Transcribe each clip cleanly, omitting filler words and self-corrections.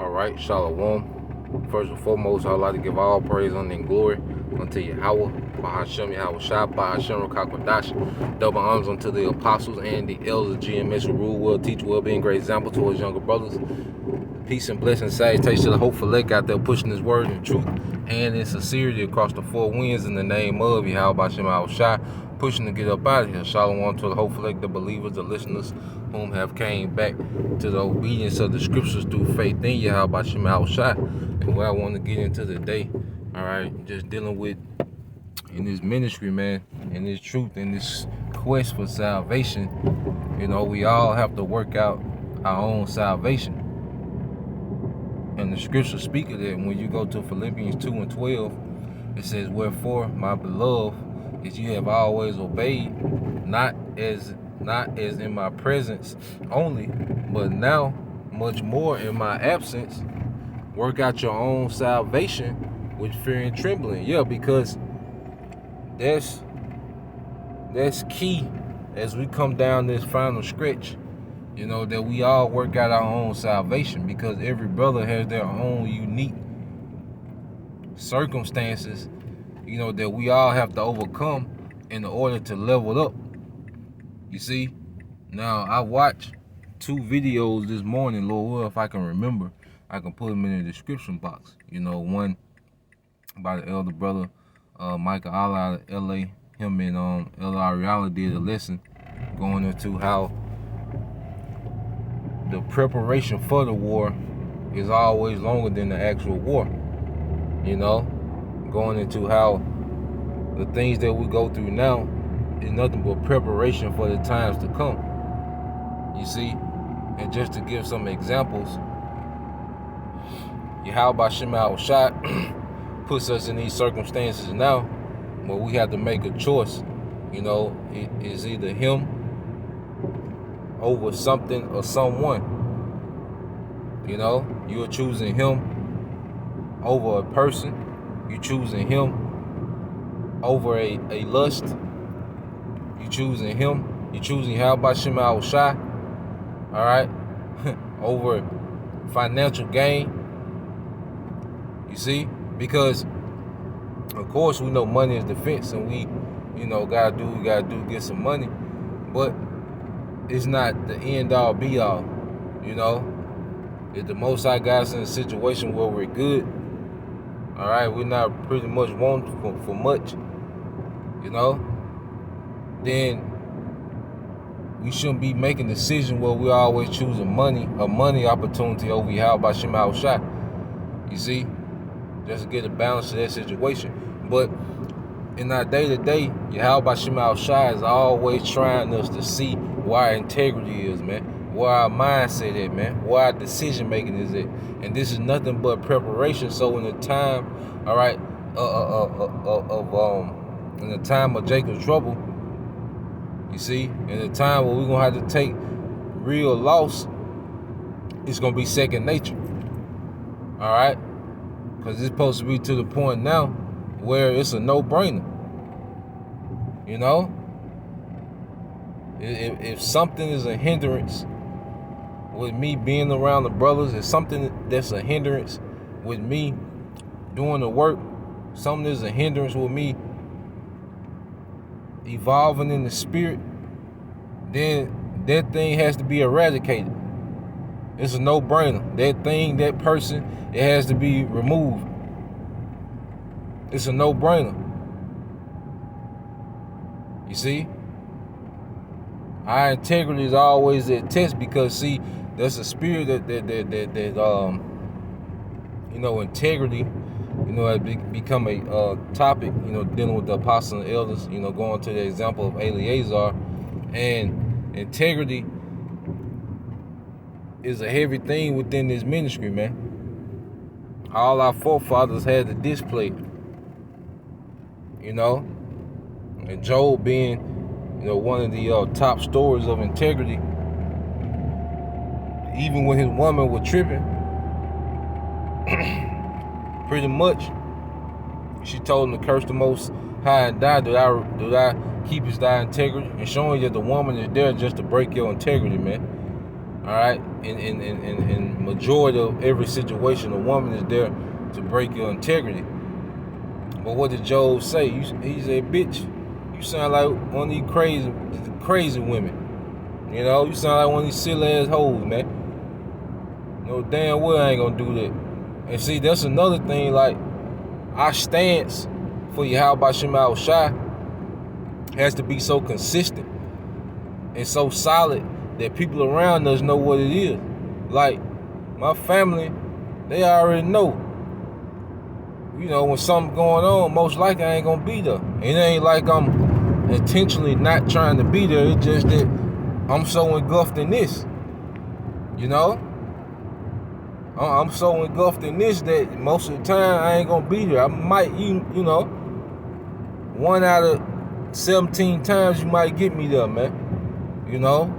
Alright, Shalom. First and foremost, I'd like to give all praise, honor, and glory unto Yahweh, Bahashem Yahweh Shah, Bahashem Rakakwadash. Double honors unto the apostles and the elders of GMS who rule well, teach well, being great example to his younger brothers. Peace and blessings, salutations to the hopeful elect out there pushing his word in truth and in sincerity across the four winds in the name of Yahweh Bahashem Yahweh Shah, pushing to get up out of here. Shalom to the hopeful elect, the believers, the listeners whom have came back to the obedience of the scriptures through faith in Yahweh Bahashem Yahweh Shah. And what I want to get into today, all right, just dealing with in this ministry, man, in this truth, in this quest for salvation. You know, we all have to work out our own salvation. And the scriptures speak of that. When you go to Philippians 2:12, it says, "Wherefore, my beloved, as you have always obeyed, not as in my presence only, but now much more in my absence, work out your own salvation with fear and trembling." Yeah, because that's key as we come down this final stretch. You know, that we all work out our own salvation, because every brother has their own unique circumstances, you know, that we all have to overcome in order to level up. You see? Now, I watched two videos this morning, Lord will, if I can remember, I can put them in the description box. You know, one by the elder brother, Michael Allah out of LA. Him and Elder Ariala did a lesson going into how the preparation for the war is always longer than the actual war. You know, going into how the things that we go through now is nothing but preparation for the times to come. You see? And just to give some examples, Yahweh Bahashem Yahweh Shah puts us in these circumstances now where we have to make a choice. You know, it is either him over something or someone. You know, you're choosing him over a person. You're choosing him over a lust. You're choosing him. You're choosing Yahweh Bahashem Yahweh Shah, all right, over financial gain. You see? Because, of course, we know money is defense, and we, you know, gotta do to get some money. But it's not the end all be all, you know. If the Most High got us in a situation where we're good, all right, we're not pretty much wanting for much, you know, then we shouldn't be making decisions where we always choose a money opportunity over Yahweh Bahashem Yahweh Shah. You see, just to get a balance to that situation. But in our day-to-day, Yahweh Bahashem Yahweh Shah is always trying us to see where our integrity is, man, where our mindset is, man, where our decision making is at. And this is nothing but preparation. So in the time, all right, in the time of Jacob's trouble, you see, in the time where we're gonna have to take real loss, it's gonna be second nature. All right, because it's supposed to be to the point now where it's a no-brainer. You know, if something is a hindrance with me being around the brothers, if something that's a hindrance with me doing the work, something that's a hindrance with me evolving in the spirit, then that thing has to be eradicated. It's a no-brainer. That thing, that person, it has to be removed. It's a no-brainer. You see? Our integrity is always at test, because see, there's a spirit that you know, integrity, you know, has become a topic, you know, dealing with the apostles and elders, you know, going to the example of Eleazar. And integrity is a heavy thing within this ministry, man. All our forefathers had to display it, you know. And Job being, you know, one of the top stories of integrity, even when his woman was tripping, pretty much, she told him to curse the Most High and die. Do I keep his thy integrity? And showing you that the woman is there just to break your integrity, man. All right, in majority of every situation, a woman is there to break your integrity. But what did Job say? He said, "Bitch, you sound like one of these crazy women. You know, you sound like one of these silly ass hoes, man. You know damn well I ain't gonna do that." And see, that's another thing. Like, our stance for Yahweh Shema Shai has to be so consistent and so solid that people around us know what it is. Like, my family, they already know. You know, when something going on, most likely I ain't gonna be there. It ain't like I'm intentionally not trying to be there. It's just that I'm so engulfed in this. You know? I'm so engulfed in this that most of the time I ain't gonna be there. I might, you know, 1 out of 17 times you might get me there, man. You know?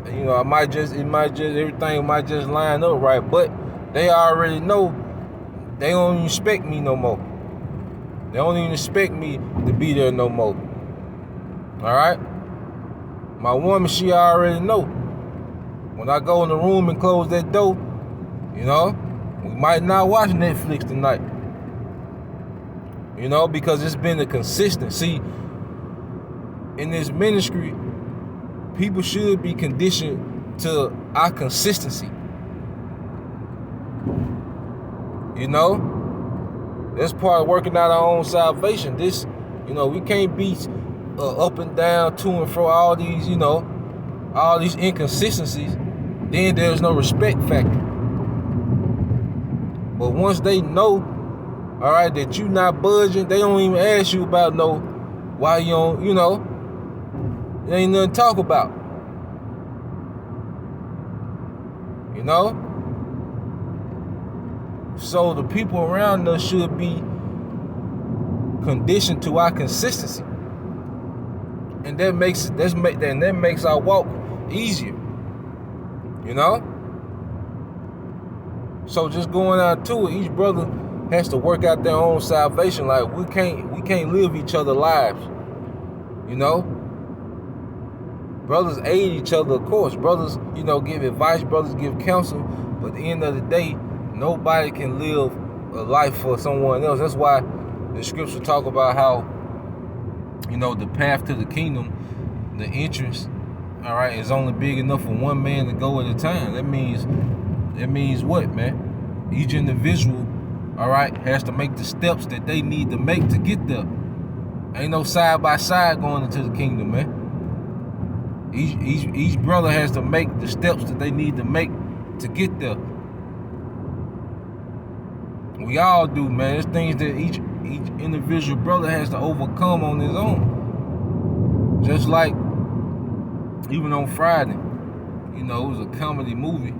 It might just everything might just line up right, but they already know they don't even expect me no more. They don't even expect me to be there no more. All right? My woman, she already know. When I go in the room and close that door, you know, we might not watch Netflix tonight. You know, because it's been a consistency. In this ministry, people should be conditioned to our consistency. You know? That's part of working out our own salvation. This, you know, we can't be up and down, to and fro, all these, you know, all these inconsistencies. Then there's no respect factor. But once they know, all right, that you not budging, they don't even ask you about why you don't, you know, there ain't nothing to talk about. You know? So the people around us should be conditioned to our consistency. And that makes our walk easier. You know? So just going out to it, each brother has to work out their own salvation. Like, we can't live each other's lives. You know? Brothers aid each other, of course. Brothers, you know, give advice, brothers give counsel, but at the end of the day, nobody can live a life for someone else. That's why the scripture talk about how, you know, the path to the kingdom, the entrance, all right, is only big enough for one man to go at a time. That means what, man? Each individual, all right, has to make the steps that they need to make to get there. Ain't no side by side going into the kingdom, man. Each brother has to make the steps that they need to make to get there. We all do, man. There's things that each individual brother has to overcome on his own. Just like even on Friday, you know, it was a comedy movie,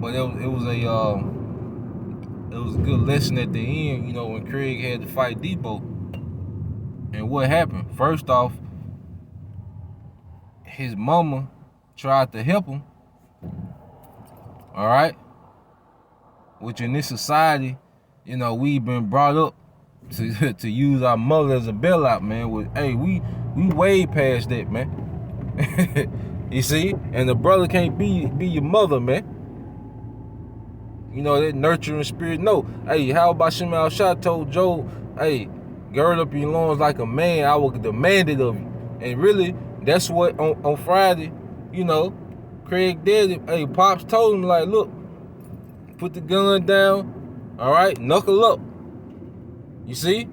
but it was a good lesson at the end, you know, when Craig had to fight Debo. And what happened? First off, his mama tried to help him. All right? Which in this society, you know, we've been brought up to use our mother as a bailout, man. Hey, we way past that, man. You see? And the brother can't be your mother, man. You know, that nurturing spirit. No. Hey, how about Shema Shai told Job, hey, gird up your loins like a man, I will demand it of you. And really, that's what on Friday, you know, Craig did it. Hey, Pops told him, like, look, put the gun down, all right, knuckle up. You see?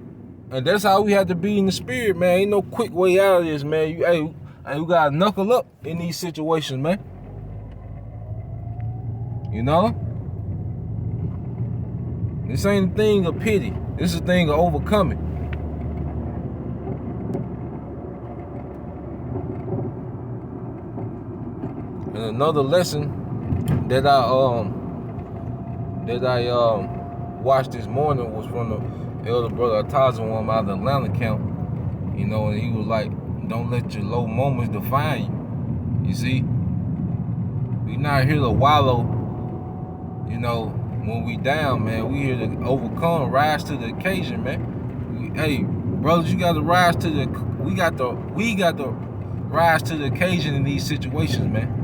And that's how we have to be in the spirit, man. Ain't no quick way out of this, man. You gotta knuckle up in these situations, man. You know? This ain't a thing of pity. This is a thing of overcoming. And another lesson that I watched this morning was from the elder brother Atazawam out of the Atlanta camp. You know, and he was like, don't let your low moments define you. You see? We not here to wallow, you know, when we down, man. We here to overcome, rise to the occasion, man. Hey, brothers, you got to rise to we got to rise to the occasion in these situations, man.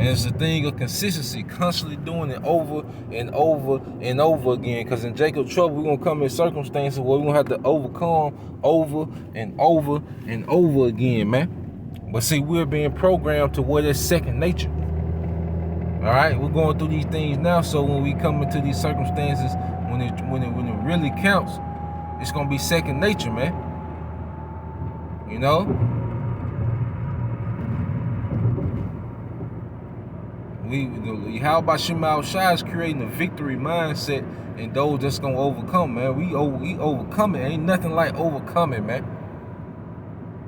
And it's a thing of consistency, constantly doing it over and over and over again. Because in Jacob's trouble, we're going to come in circumstances where we're going to have to overcome over and over and over again, man. But see, we're being programmed to where it's second nature. All right, we're going through these things now, so when we come into these circumstances, when it really counts, it's going to be second nature, man. You know? How about Shemal Shai is creating a victory mindset and those that's gonna overcome, man. We overcome it. Ain't nothing like overcoming, man.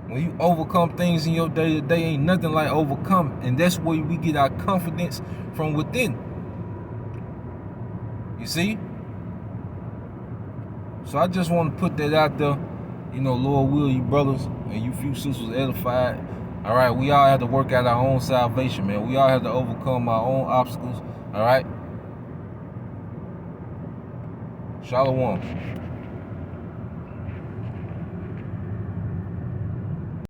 When you overcome things in your day-to-day, ain't nothing like overcome. And that's where we get our confidence from within. You see? So I just want to put that out there. You know, Lord will, you brothers and you few sisters edified. All right, we all have to work out our own salvation, man. We all have to overcome our own obstacles. All right. Shalom.